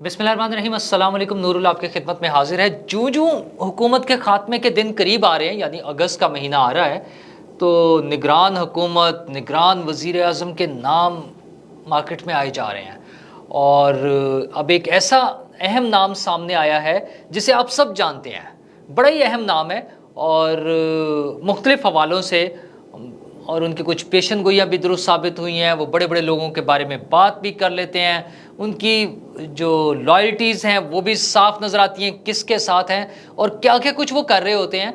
बिस्मिल्लाहिर्रहमानिर्रहीम। अस्सलाम वालेकुम। नूरुल्लाह आपकी खिदमत में हाजिर है। जो जो हुकूमत के ख़ात्मे के दिन करीब आ रहे हैं, यानी अगस्त का महीना आ रहा है, तो निगरान हुकूमत, निगरान वज़ीर आज़म के नाम मार्केट में आए जा रहे हैं। और अब एक ऐसा अहम नाम सामने आया है जिसे आप सब जानते हैं, बड़ा ही अहम नाम है और मुख्तलिफ़ हवालों से और उनकी कुछ पेशन गोइयाँ भी दुरुस्त साबित हुई हैं। वो बड़े बड़े लोगों के बारे में बात भी कर लेते हैं, उनकी जो लॉयल्टीज़ हैं वो भी साफ नज़र आती हैं, किसके साथ हैं और क्या क्या कुछ वो कर रहे होते हैं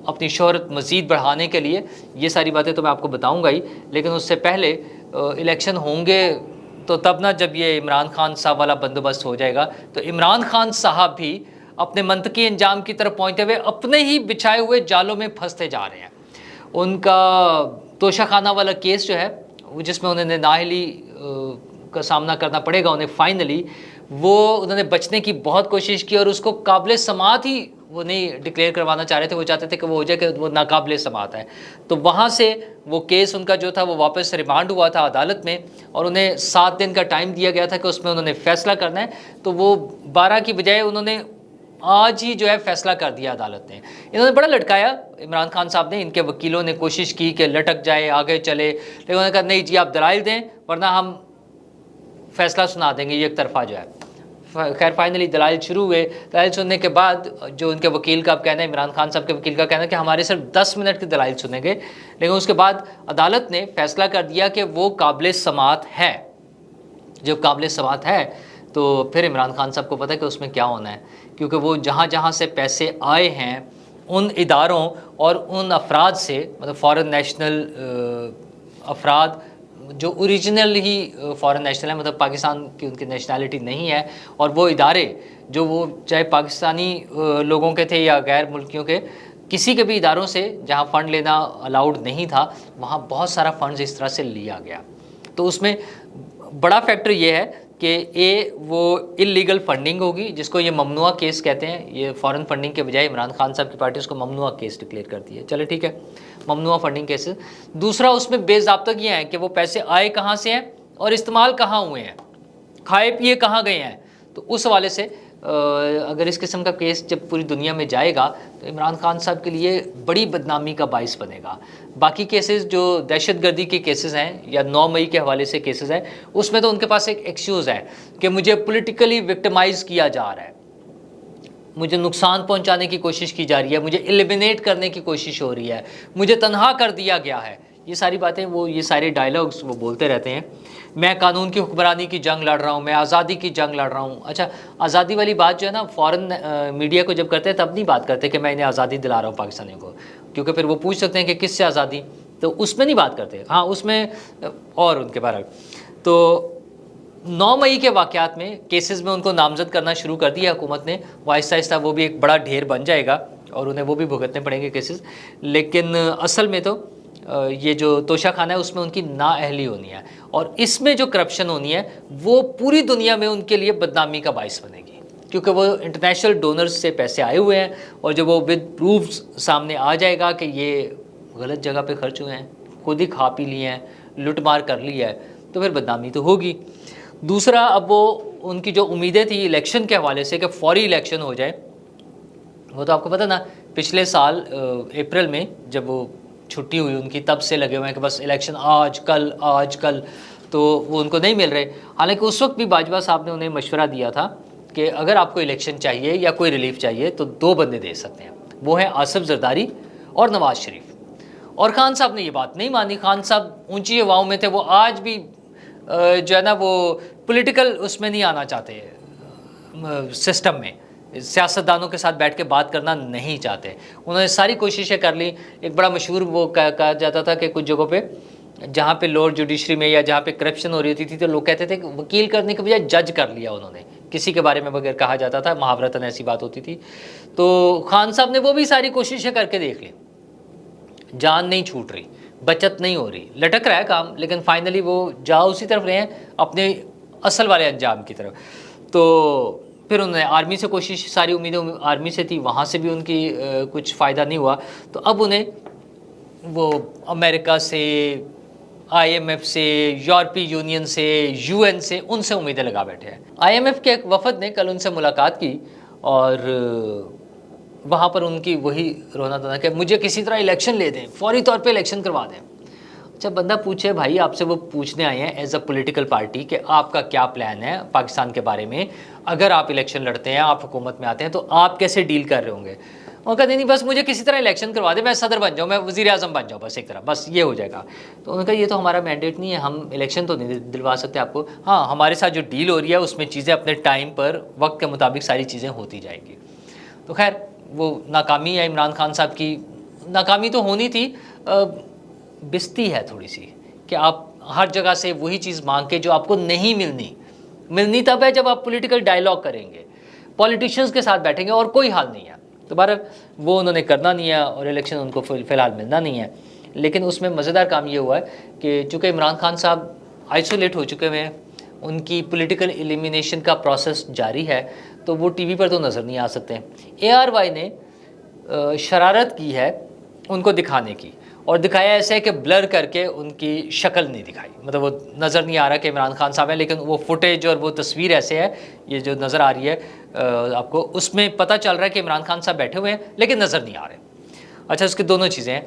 अपनी शोहरत मज़ीद बढ़ाने के लिए। ये सारी बातें तो मैं आपको बताऊंगा ही, लेकिन उससे पहले इलेक्शन होंगे तो तब ना, जब ये इमरान खान साहब वाला बंदोबस्त हो जाएगा, तो इमरान खान साहब भी अपने मंतकी अंजाम की तरफ पहुँचते हुए अपने ही बिछाए हुए जालों में फंसते जा रहे हैं। उनका तोशाखाना वाला केस जो है, जिसमें उन्होंने नाअहली का सामना करना पड़ेगा उन्हें फाइनली, वो उन्होंने बचने की बहुत कोशिश की और उसको काबिल समात ही वो नहीं डिक्लेयर करवाना चाह रहे थे। वो चाहते थे कि वो हो जाए कि वो नाकाबिल समात है। तो वहाँ से वो केस उनका जो था वो वापस रिमांड हुआ था अदालत में और उन्हें 7 दिन का टाइम दिया गया था कि उसमें उन्होंने फ़ैसला करना है। तो वो 12 की बजाय उन्होंने आज ही जो है फ़ैसला कर दिया अदालत ने। इन्होंने बड़ा लटकाया इमरान खान साहब ने, इनके वकीलों ने कोशिश की कि लटक जाए, आगे चले, लेकिन उन्होंने कहा नहीं जी, आप दलाइल दें वरना हम फ़ैसला सुना देंगे ये एक तरफा जो है। खैर फाइनली दलाइल शुरू हुए। दलाइल सुनने के बाद जो उनके वकील का अब कहना है, इमरान खान साहब के वकील का कहना है कि हमारे सिर्फ 10 मिनट की दलाइल सुनेंगे, लेकिन उसके बाद अदालत ने फ़ैसला कर दिया कि वो काबिल समात है। जब काबिल समात है तो फिर इमरान खान साहब को पता है कि उसमें क्या होना है, क्योंकि वो जहाँ जहाँ से पैसे आए हैं उन इदारों और उन अफराद से, मतलब फ़ॉरेन नेशनल अफराद जो ओरिजिनल ही फ़ॉरेन नेशनल है, मतलब पाकिस्तान की उनकी नेशनैलिटी नहीं है, और वो इदारे जो वो चाहे पाकिस्तानी लोगों के थे या गैर मुल्कियों के, किसी के भी इदारों से जहाँ फ़ंड लेना अलाउड नहीं था, वहाँ बहुत सारा फ़ंड्स इस तरह से लिया गया। तो उसमें बड़ा फैक्टर ये है कि वो इलीगल फंडिंग होगी, जिसको ये ममनुआ केस कहते हैं। ये फ़ॉरेन फंडिंग के बजाय इमरान खान साहब की पार्टी उसको ममनुआ केस डिक्लेयर करती है। चलो ठीक है, ममनुआ फंडिंग केसेस। दूसरा, उसमें बेज़ाब्तगियाँ हैं कि वो पैसे आए कहाँ से हैं और इस्तेमाल कहाँ हुए हैं, खाए पिए कहाँ गए हैं। तो उस हवाले से अगर इस किस्म का केस जब पूरी दुनिया में जाएगा तो इमरान खान साहब के लिए बड़ी बदनामी का बाइस बनेगा। बाकी केसेस जो दहशतगर्दी के केसेस हैं या 9 मई के हवाले से केसेस हैं, उसमें तो उनके पास एक एक्सक्यूज़ है कि मुझे पॉलिटिकली विक्टिमाइज़ किया जा रहा है, मुझे नुकसान पहुंचाने की कोशिश की जा रही है, मुझे एलिमिनेट करने की कोशिश हो रही है, मुझे तनहा कर दिया गया है। ये सारी बातें, वो ये सारे डायलॉग्स वो बोलते रहते हैं। मैं कानून की हुक्मरानी की जंग लड़ रहा हूँ, मैं आज़ादी की जंग लड़ रहा हूँ। अच्छा, आज़ादी वाली बात जो है ना, फ़ॉरेन मीडिया को जब करते हैं तब नहीं बात करते कि मैं इन्हें आज़ादी दिला रहा हूँ पाकिस्तानियों को, क्योंकि फिर वो पूछ सकते हैं कि किससे आज़ादी, तो उसमें नहीं बात करते। हाँ, उसमें और उनके बारे में तो 9 मई के वाक़यात में केसेस में उनको नामज़द करना शुरू कर दिया हुकूमत ने। वो आहिस्ता आहिस्ता वो भी एक बड़ा ढेर बन जाएगा और उन्हें वो भी भुगतने पड़ेंगे केसेस। लेकिन असल में तो ये जो तोशाखाना है उसमें उनकी नाअहली होनी है, और इसमें जो करप्शन होनी है वो पूरी दुनिया में उनके लिए बदनामी का बाइस बनेगी, क्योंकि वो इंटरनेशनल डोनर्स से पैसे आए हुए हैं और जब वो विद प्रूफ्स सामने आ जाएगा कि ये गलत जगह पे खर्च हुए हैं, खुद ही खा पी लिए हैं, लुट मार कर ली है, तो फिर बदनामी तो होगी। दूसरा, अब वो उनकी जो उम्मीदें थी इलेक्शन के हवाले से कि फौरी इलेक्शन हो जाए, वो तो आपको पता ना, पिछले साल अप्रैल में जब वो छुट्टी हुई उनकी, तब से लगे हुए हैं कि बस इलेक्शन आज कल, तो वो उनको नहीं मिल रहे। हालांकि उस वक्त भी बाजवा साहब ने उन्हें मशवरा दिया था कि अगर आपको इलेक्शन चाहिए या कोई रिलीफ चाहिए तो 2 बंदे दे सकते हैं, वो हैं आसिफ जरदारी और नवाज़ शरीफ। और खान साहब ने ये बात नहीं मानी। खान साहब ऊंची हवाओं में थे, वो आज भी जो है ना वो पॉलिटिकल उसमें नहीं आना चाहते, सिस्टम में सियासतदानों के साथ बैठ के बात करना नहीं चाहते। उन्होंने सारी कोशिशें कर ली। एक बड़ा मशहूर वो कहा जाता था कि कुछ जगहों पे जहाँ पे लॉर्ड जुडिशरी में या जहाँ पे करप्शन हो रही थी तो लोग कहते थे कि वकील करने के बजाय जज कर लिया उन्होंने, किसी के बारे में बगैर कहा जाता था, मुहावरतन ऐसी बात होती थी। तो खान साहब ने वो भी सारी कोशिशें करके देख ली, जान नहीं छूट रही, बचत नहीं हो रही, लटक रहा है काम, लेकिन फाइनली वो जा उसी तरफ रहे हैं, अपने असल वाले अंजाम की तरफ। तो फिर उन्होंने आर्मी से कोशिश, सारी उम्मीदें आर्मी से थी, वहाँ से भी उनकी कुछ फ़ायदा नहीं हुआ। तो अब उन्हें वो अमेरिका से, IMF से, यूरोपीय यूनियन से, UN से, उनसे उम्मीदें लगा बैठे हैं। IMF के एक वफद ने कल उनसे मुलाकात की और वहाँ पर उनकी वही रोना धोना कि मुझे किसी तरह इलेक्शन ले दें, फौरी तौर पे इलेक्शन करवा दें। अच्छा, बंदा पूछे भाई, आपसे वो पूछने आए हैं एज अ पॉलिटिकल पार्टी कि आपका क्या प्लान है पाकिस्तान के बारे में, अगर आप इलेक्शन लड़ते हैं, आप हुकूमत में आते हैं, तो आप कैसे डील कर रहे होंगे। और कहते नहीं, बस मुझे किसी तरह इलेक्शन करवा दे, मैं सदर बन जाऊँ, मैं वज़ीर आज़म बन जाऊँ, बस एक तरह, बस ये हो जाएगा। तो उन्होंने कहा ये तो हमारा मैंडेट नहीं है, हम इलेक्शन तो नहीं दिलवा सकते आपको। हाँ, हमारे साथ जो डील हो रही है उसमें चीज़ें अपने टाइम पर, वक्त के मुताबिक सारी चीज़ें होती जाएंगी। तो खैर, वो नाकामी है इमरान खान साहब की, नाकामी तो होनी थी, बिस्ती है थोड़ी सी कि आप हर जगह से वही चीज़ मांग के जो आपको नहीं मिलनी तब है जब आप पॉलिटिकल डायलॉग करेंगे, पॉलिटिशियंस के साथ बैठेंगे, और कोई हाल नहीं है। तो बहरहाल वो उन्होंने करना नहीं है और इलेक्शन उनको फ़िलहाल मिलना नहीं है। लेकिन उसमें मज़ेदार काम ये हुआ है कि चूँकि इमरान खान साहब आइसोलेट हो चुके हुए हैं, उनकी पॉलिटिकल एलिमिनेशन का प्रोसेस जारी है, तो वो टीवी पर तो नज़र नहीं आ सकते। ARY ने शरारत की है उनको दिखाने की, और दिखाया ऐसे है कि ब्लर करके उनकी शक्ल नहीं दिखाई, मतलब वो नज़र नहीं आ रहा कि इमरान खान साहब है, लेकिन वो फुटेज और वो तस्वीर ऐसे है, ये जो नज़र आ रही है आपको, उसमें पता चल रहा है कि इमरान खान साहब बैठे हुए हैं लेकिन नज़र नहीं आ रहे। अच्छा, उसकी दोनों चीज़ें हैं,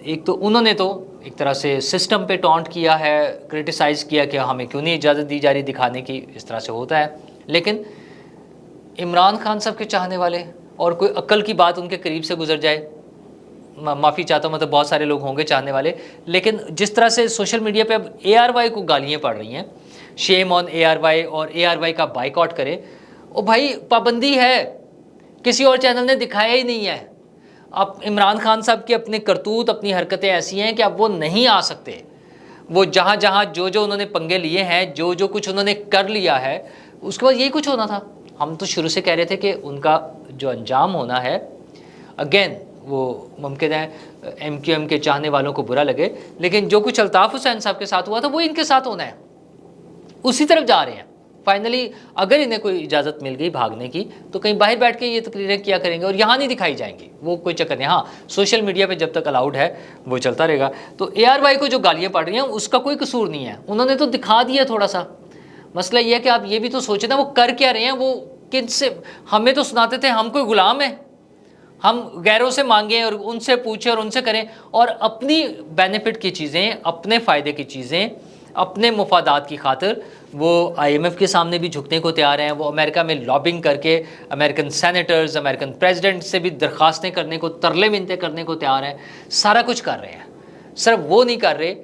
एक तो उन्होंने तो एक तरह से सिस्टम पे टॉन्ट किया है, क्रिटिसाइज़ किया कि हमें क्यों नहीं इजाज़त दी जा रही दिखाने की, इस तरह से होता है। लेकिन इमरान खान साहब के चाहने वाले और कोई अक्ल की बात उनके करीब से गुजर जाए, माफ़ी चाहता हूँ, मतलब बहुत सारे लोग होंगे चाहने वाले, लेकिन जिस तरह से सोशल मीडिया पे अब ARY को गालियाँ पड़ रही हैं, शेम ऑन ARY, और ARY का बाइकआउट करे, ओ भाई पाबंदी है, किसी और चैनल ने दिखाया ही नहीं है। अब इमरान खान साहब की अपने करतूत, अपनी हरकतें ऐसी हैं कि अब वो नहीं आ सकते। वो जहाँ जहाँ जो उन्होंने पंगे लिए हैं, जो कुछ उन्होंने कर लिया है, उसके बाद यही कुछ होना था। हम तो शुरू से कह रहे थे कि उनका जो अंजाम होना है, अगेन वो मुमकिन है MQM के चाहने वालों को बुरा लगे, लेकिन जो कुछ अल्ताफ़ हुसैन साहब के साथ हुआ था वो इनके साथ होना है, उसी तरफ जा रहे हैं। फाइनली अगर इन्हें कोई इजाज़त मिल गई भागने की, तो कहीं बाहर बैठ के ये तकरीरें किया करेंगे और यहाँ नहीं दिखाई जाएंगी, वो कोई चक्कर नहीं। हाँ, सोशल मीडिया पे जब तक अलाउड है वो चलता रहेगा। तो ARY को जो गालियाँ पड़ रही हैं उसका कोई कसूर नहीं है, उन्होंने तो दिखा दिया थोड़ा सा। मसला ये है कि आप ये भी तो सोचें ना, वो कर क्या रहे हैं, वो किन से, हमें तो सुनाते थे हम कोई गुलाम है, हम गैरों से मांगें और उनसे पूछें और उनसे करें, और अपनी बेनिफिट की चीज़ें, अपने फ़ायदे की चीज़ें, अपने मुफादात की खातिर वो IMF के सामने भी झुकने को तैयार हैं। वो अमेरिका में लॉबिंग करके अमेरिकन सेनेटर्स, अमेरिकन प्रेसिडेंट से भी दरख्वास्तें करने को, तरले मिन्नतें करने को तैयार हैं, सारा कुछ कर रहे हैं। सिर्फ वो नहीं कर रहे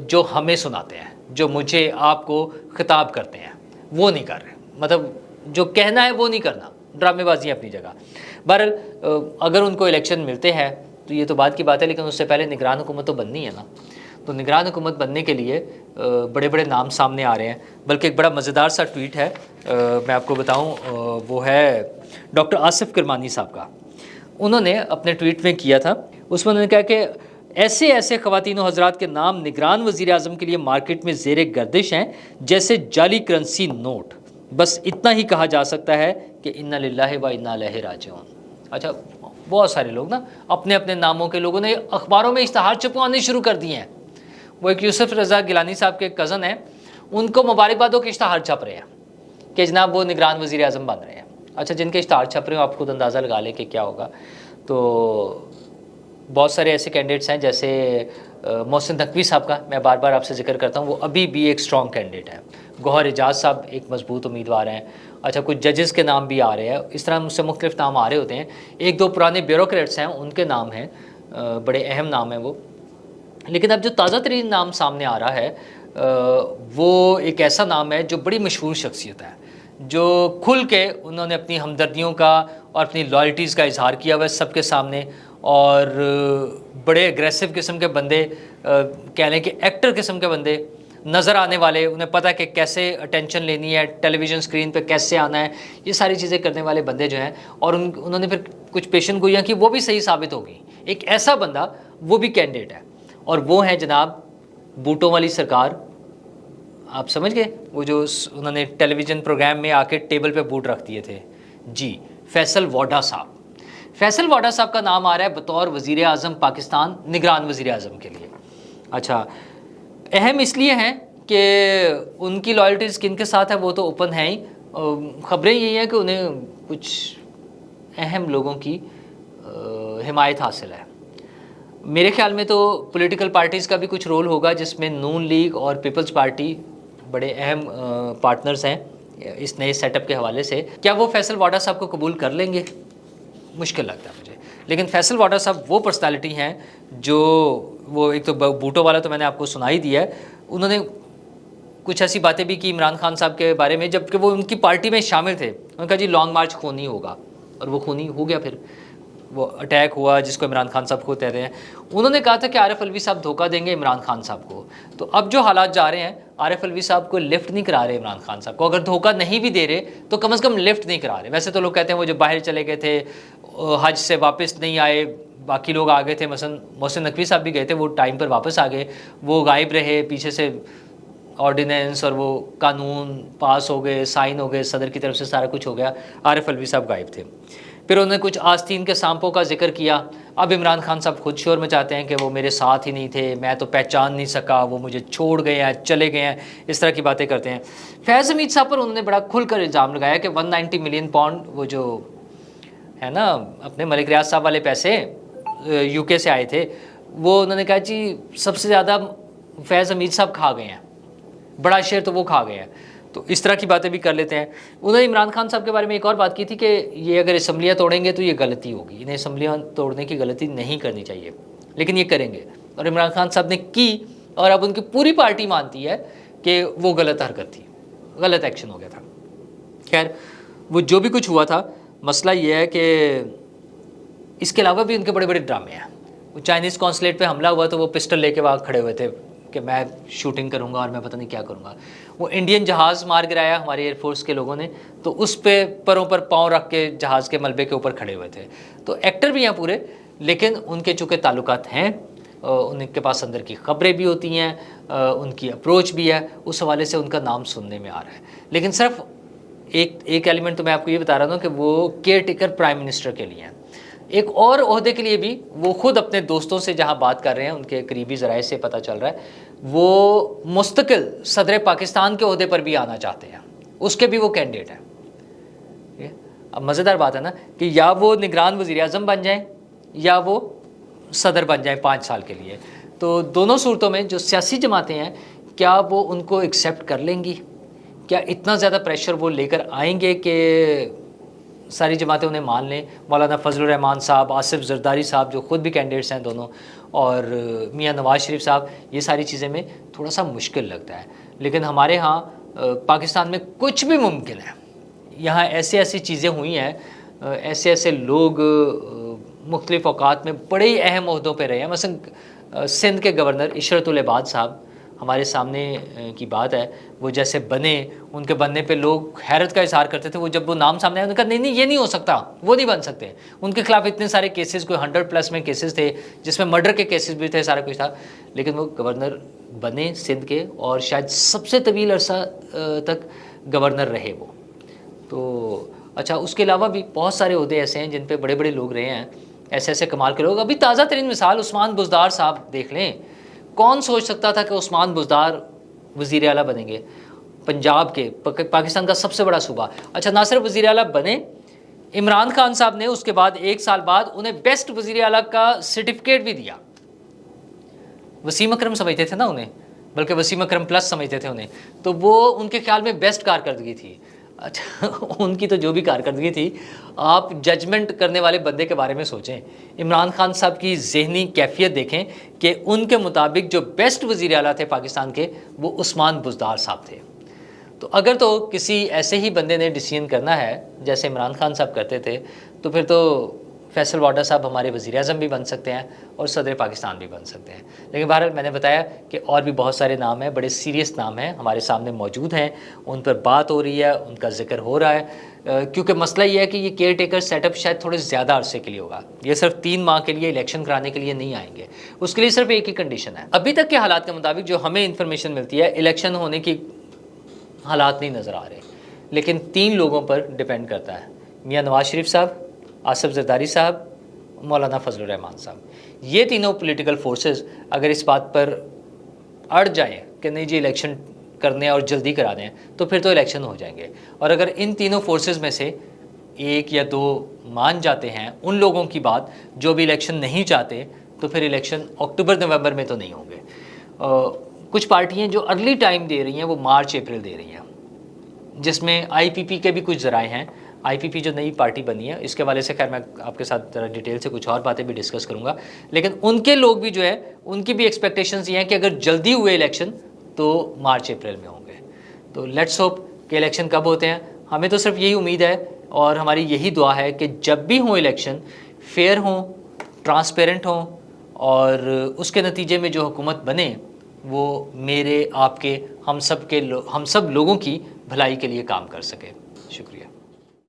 जो हमें सुनाते हैं, जो मुझे आपको खिताब करते हैं, वो नहीं कर रहे। मतलब जो कहना है वो नहीं करना, ड्रामेबाजी अपनी जगह। बहरहाल अगर उनको इलेक्शन मिलते हैं तो ये तो बात की बात है, लेकिन उससे पहले निगरान हुकूमत तो बननी है ना। तो निगरान हुकूमत बनने के लिए बड़े बड़े नाम सामने आ रहे हैं। बल्कि एक बड़ा मज़ेदार सा ट्वीट है, मैं आपको बताऊं, वो है डॉक्टर आसिफ किरमानी साहब का। उन्होंने अपने ट्वीट में किया था, उसमें उन्होंने कहा कि ऐसे ऐसे ख़वातीन व हज़रात के नाम निगरान वज़ीर आज़म के लिए मार्केट में ज़ेरे गर्दिश हैं जैसे जाली करेंसी नोट। बस इतना ही कहा जा सकता है कि इन्ना लिल्लाहि व इन्ना इलैहि राजिऊन। अच्छा, बहुत सारे लोग ना अपने अपने नामों के लोगों ने अखबारों में इश्तहार छपवाने शुरू कर दिए हैं। वो एक यूसुफ रज़ा गिलानी साहब के कज़न हैं, उनको मुबारकबादों के इश्तहार छप रहे हैं कि जनाब वो निगरान वज़ीर आज़म बन रहे हैं। अच्छा, जिनके इश्तहार छप रहे हो आप खुद अंदाज़ा लगा लें कि क्या होगा। तो बहुत सारे ऐसे कैंडिडेट्स हैं, जैसे मोहसिन नकवी साहब का मैं बार बार आपसे जिक्र करता हूँ, वो अभी भी एक स्ट्रॉन्ग कैंडिडेट है। गौहर एजाज साहब एक मजबूत उम्मीदवार हैं। अच्छा, कुछ जजेस के नाम भी आ रहे हैं, इस तरह मुझसे मुख्तलिफ नाम आ रहे होते हैं। एक दो पुराने ब्यूरोक्रेट्स हैं, उनके नाम हैं, बड़े अहम नाम हैं वो। लेकिन अब जो ताज़ा तरीन नाम सामने आ रहा है वो एक ऐसा नाम है जो बड़ी मशहूर शख्सियत है, जो खुल के उन्होंने अपनी हमदर्दियों का और अपनी लॉयल्टीज़ का इजहार किया हुआ है सबके सामने, और बड़े एग्रेसिव किस्म के बंदे, कह लें कि एक्टर किस्म के बंदे नज़र आने वाले, उन्हें पता है कि कैसे अटेंशन लेनी है, टेलीविज़न स्क्रीन पे कैसे आना है, ये सारी चीज़ें करने वाले बंदे जो हैं, और उन्होंने फिर कुछ पेशन गोइयाँ की, वो भी सही साबित होगी। एक ऐसा बंदा वो भी कैंडिडेट है, और वो है जनाब बूटों वाली सरकार। आप समझ गए, वो जो उन्होंने टेलीविज़न प्रोग्राम में आके टेबल पे बूट रख दिए थे जी, फैसल वाडा साहब। फैसल वाडा साहब का नाम आ रहा है बतौर वज़ीर आज़म पाकिस्तान, निगरान वज़ीर आज़म के लिए। अच्छा, اہم اس لیے ہیں کہ ان کی لائلٹیز کن کے ساتھ ہے وہ تو اوپن ہے ہی. خبریں یہی ہیں کہ انہیں کچھ اہم لوگوں کی حمایت حاصل ہے. میرے خیال میں تو پولیٹیکل پارٹیز کا بھی کچھ رول ہوگا جس میں نون لیگ اور پیپلز پارٹی بڑے اہم پارٹنرز ہیں اس نئے سیٹ اپ کے حوالے سے. کیا وہ فیصل واڈا صاحب کو قبول کر لیں گے؟ مشکل لگتا ہے مجھے. لیکن فیصل واڈا صاحب وہ پرسنالٹی ہیں جو وہ ایک تو بوٹو والا تو میں نے آپ کو سنا ہی دیا ہے. انہوں نے کچھ ایسی باتیں بھی کی عمران خان صاحب کے بارے میں جب کہ وہ ان کی پارٹی میں شامل تھے. انہوں نے کہا جی لانگ مارچ خونی ہوگا، اور وہ خونی ہو گیا. پھر وہ اٹیک ہوا جس کو عمران خان صاحب کو کہتے ہیں. انہوں نے کہا تھا کہ عارف الوی صاحب دھوکہ دیں گے عمران خان صاحب کو. تو اب جو حالات جا رہے ہیں عارف الوی صاحب کو لفٹ نہیں کرا رہے عمران خان صاحب کو. اگر دھوکہ نہیں بھی دے رہے تو کم از کم لفٹ نہیں کرا رہے. ویسے تو لوگ کہتے ہیں وہ جو باہر چلے گئے تھے حج سے واپس نہیں آئے، باقی لوگ آ گئے تھے، مثلا محسن نقوی صاحب بھی گئے تھے، وہ ٹائم پر واپس آ گئے، وہ غائب رہے. پیچھے سے آرڈیننس اور وہ قانون پاس ہو گئے، سائن ہو گئے، صدر کی طرف سے سارا کچھ ہو گیا. عارف الوی صاحب غائب تھے. پھر انہوں نے کچھ آستین کے سانپوں کا ذکر کیا. اب عمران خان صاحب خود شور مچاتے ہیں کہ وہ میرے ساتھ ہی نہیں تھے، میں تو پہچان نہیں سکا، وہ مجھے چھوڑ گئے ہیں، چلے گئے ہیں، اس طرح کی باتیں کرتے ہیں. فیض حمید صاحب پر انہوں نے بڑا کھل کر الزام لگایا کہ 190 ملین پاؤنڈ وہ جو ہے نا اپنے ملک ریاض صاحب والے پیسے یو کے سے آئے تھے، وہ انہوں نے کہا جی سب سے زیادہ فیض حمید صاحب کھا گئے ہیں، بڑا شیئر تو وہ کھا گئے ہیں. تو اس طرح کی باتیں بھی کر لیتے ہیں. انہوں نے عمران خان صاحب کے بارے میں ایک اور بات کی تھی کہ یہ اگر اسمبلیاں توڑیں گے تو یہ غلطی ہوگی، انہیں اسمبلیاں توڑنے کی غلطی نہیں کرنی چاہیے، لیکن یہ کریں گے. اور عمران خان صاحب نے کی، اور اب ان کی پوری پارٹی مانتی ہے کہ وہ غلط حرکت تھی، غلط ایکشن ہو گیا تھا. خیر وہ جو بھی کچھ ہوا تھا، مسئلہ یہ ہے کہ اس کے علاوہ بھی ان کے بڑے بڑے ڈرامے ہیں. وہ چائنیز قونصلیٹ پہ حملہ ہوا تو وہ پسٹل لے کے وہاں کھڑے ہوئے تھے کہ میں شوٹنگ کروں گا اور میں پتہ نہیں کیا کروں گا. وہ انڈین جہاز مار گرایا ہماری ایئر فورس کے لوگوں نے، تو اس پہ پروں پر پاؤں رکھ کے جہاز کے ملبے کے اوپر کھڑے ہوئے تھے. تو ایکٹر بھی ہیں پورے، لیکن ان کے چونکہ تعلقات ہیں، ان کے پاس اندر کی خبریں بھی ہوتی ہیں، ان کی اپروچ بھی ہے، اس حوالے سے ان کا نام سننے میں آ رہا ہے. لیکن صرف ایک ایلیمنٹ تو میں آپ کو یہ بتا رہا ہوں کہ وہ کیئر ٹیکر پرائم منسٹر کے لیے ہیں. ایک اور عہدے کے لیے بھی وہ خود اپنے دوستوں سے جہاں بات کر رہے ہیں، ان کے قریبی ذرائع سے پتہ چل رہا ہے وہ مستقل صدر پاکستان کے عہدے پر بھی آنا چاہتے ہیں، اس کے بھی وہ کینڈیڈیٹ ہیں. اب مزیدار بات ہے نا کہ یا وہ نگران وزیر اعظم بن جائیں یا وہ صدر بن جائیں 5 سال کے لیے. تو دونوں صورتوں میں جو سیاسی جماعتیں ہیں کیا وہ ان کو ایکسیپٹ کر لیں گی؟ کیا اتنا زیادہ پریشر وہ لے کر آئیں گے کہ ساری جماعتیں انہیں مان لیں؟ مولانا فضل الرحمان صاحب، آصف زرداری صاحب جو خود بھی کینڈیڈیٹس ہیں دونوں، اور میاں نواز شریف صاحب، یہ ساری چیزیں میں تھوڑا سا مشکل لگتا ہے. لیکن ہمارے ہاں پاکستان میں کچھ بھی ممکن ہے. یہاں ایسی چیزیں ہوئی ہیں، ایسے لوگ مختلف اوقات میں بڑے ہی اہم عہدوں پہ رہے ہیں. مثلا سندھ کے گورنر عشرت العباد صاحب، ہمارے سامنے کی بات ہے، وہ جیسے بنے، ان کے بننے پہ لوگ حیرت کا اظہار کرتے تھے. وہ جب وہ نام سامنے آیا انہوں نے کہا نہیں یہ نہیں ہو سکتا، وہ نہیں بن سکتے. ان کے خلاف اتنے سارے کیسز، کوئی 100+ میں کیسز تھے، جس میں مرڈر کے کیسز بھی تھے، سارا کچھ تھا، لیکن وہ گورنر بنے سندھ کے، اور شاید سب سے طویل عرصہ تک گورنر رہے وہ. تو اچھا اس کے علاوہ بھی بہت سارے عہدے ایسے ہیں جن پہ بڑے بڑے لوگ رہے ہیں، ایسے کمال کے لوگ. ابھی تازہ ترین مثال عثمان بزدار صاحب دیکھ لیں. کون سوچ سکتا تھا کہ عثمان بزدار وزیر اعلیٰ بنیں گے پنجاب کے، پاکستان کا سب سے بڑا صوبہ. اچھا نہ صرف وزیر اعلیٰ بنے، عمران خان صاحب نے اس کے بعد 1 سال بعد انہیں بیسٹ وزیر اعلیٰ کا سرٹیفکیٹ بھی دیا. وسیم اکرم سمجھتے تھے نا انہیں، بلکہ وسیم اکرم پلس سمجھتے تھے انہیں، تو وہ ان کے خیال میں بیسٹ کارکردگی تھی. اچھا ان کی تو جو بھی کارکردگی تھی، آپ ججمنٹ کرنے والے بندے کے بارے میں سوچیں. عمران خان صاحب کی ذہنی کیفیت دیکھیں کہ ان کے مطابق جو بیسٹ وزیر اعلیٰ تھے پاکستان کے وہ عثمان بزدار صاحب تھے. تو اگر تو کسی ایسے ہی بندے نے ڈیسیژن کرنا ہے جیسے عمران خان صاحب کرتے تھے، تو پھر تو فیصل واڈا صاحب ہمارے وزیر اعظم بھی بن سکتے ہیں اور صدر پاکستان بھی بن سکتے ہیں. لیکن بہرحال میں نے بتایا کہ اور بھی بہت سارے نام ہیں، بڑے سیریس نام ہیں ہمارے سامنے موجود ہیں، ان پر بات ہو رہی ہے، ان کا ذکر ہو رہا ہے. کیونکہ مسئلہ یہ ہے کہ یہ کیئر ٹیکر سیٹ اپ شاید تھوڑے زیادہ عرصے کے لیے ہوگا. یہ صرف 3 ماہ کے لیے الیکشن کرانے کے لیے نہیں آئیں گے. اس کے لیے صرف ایک ہی کنڈیشن ہے. ابھی تک کے حالات کے مطابق جو ہمیں انفارمیشن ملتی ہے، الیکشن ہونے کی حالات نہیں نظر آ رہے، لیکن 3 لوگوں پر ڈپینڈ کرتا ہے: میاں نواز شریف صاحب، آصف زرداری صاحب، مولانا فضل الرحمان صاحب. یہ تینوں پولیٹیکل فورسز اگر اس بات پر اڑ جائیں کہ نہیں جی الیکشن کرنے اور جلدی کرا دیں تو پھر تو الیکشن ہو جائیں گے. اور اگر ان تینوں فورسز میں سے ایک یا دو مان جاتے ہیں ان لوگوں کی بات جو بھی الیکشن نہیں چاہتے, تو پھر الیکشن اکتوبر نومبر میں تو نہیں ہوں گے. کچھ پارٹیاں جو ارلی ٹائم دے رہی ہیں وہ مارچ اپریل دے رہی ہیں, جس میں آئی پی پی کے بھی کچھ ذرائع ہیں. آئی پی پی جو نئی پارٹی بنی ہے اس کے والے سے خیر میں آپ کے ساتھ ذرا ڈیٹیل سے کچھ اور باتیں بھی ڈسکس کروں گا, لیکن ان کے لوگ بھی جو ہے ان کی بھی ایکسپیکٹیشنز یہ ہیں کہ اگر جلدی ہوئے الیکشن تو مارچ اپریل میں ہوں گے. تو لیٹس ہوپ کہ الیکشن کب ہوتے ہیں. ہمیں تو صرف یہی امید ہے اور ہماری یہی دعا ہے کہ جب بھی ہوں الیکشن فیئر ہوں, ٹرانسپیرنٹ ہوں, اور اس کے نتیجے میں جو حکومت بنے وہ میرے آپ کے ہم سب لوگوں کی بھلائی کے لیے کام کر سکے.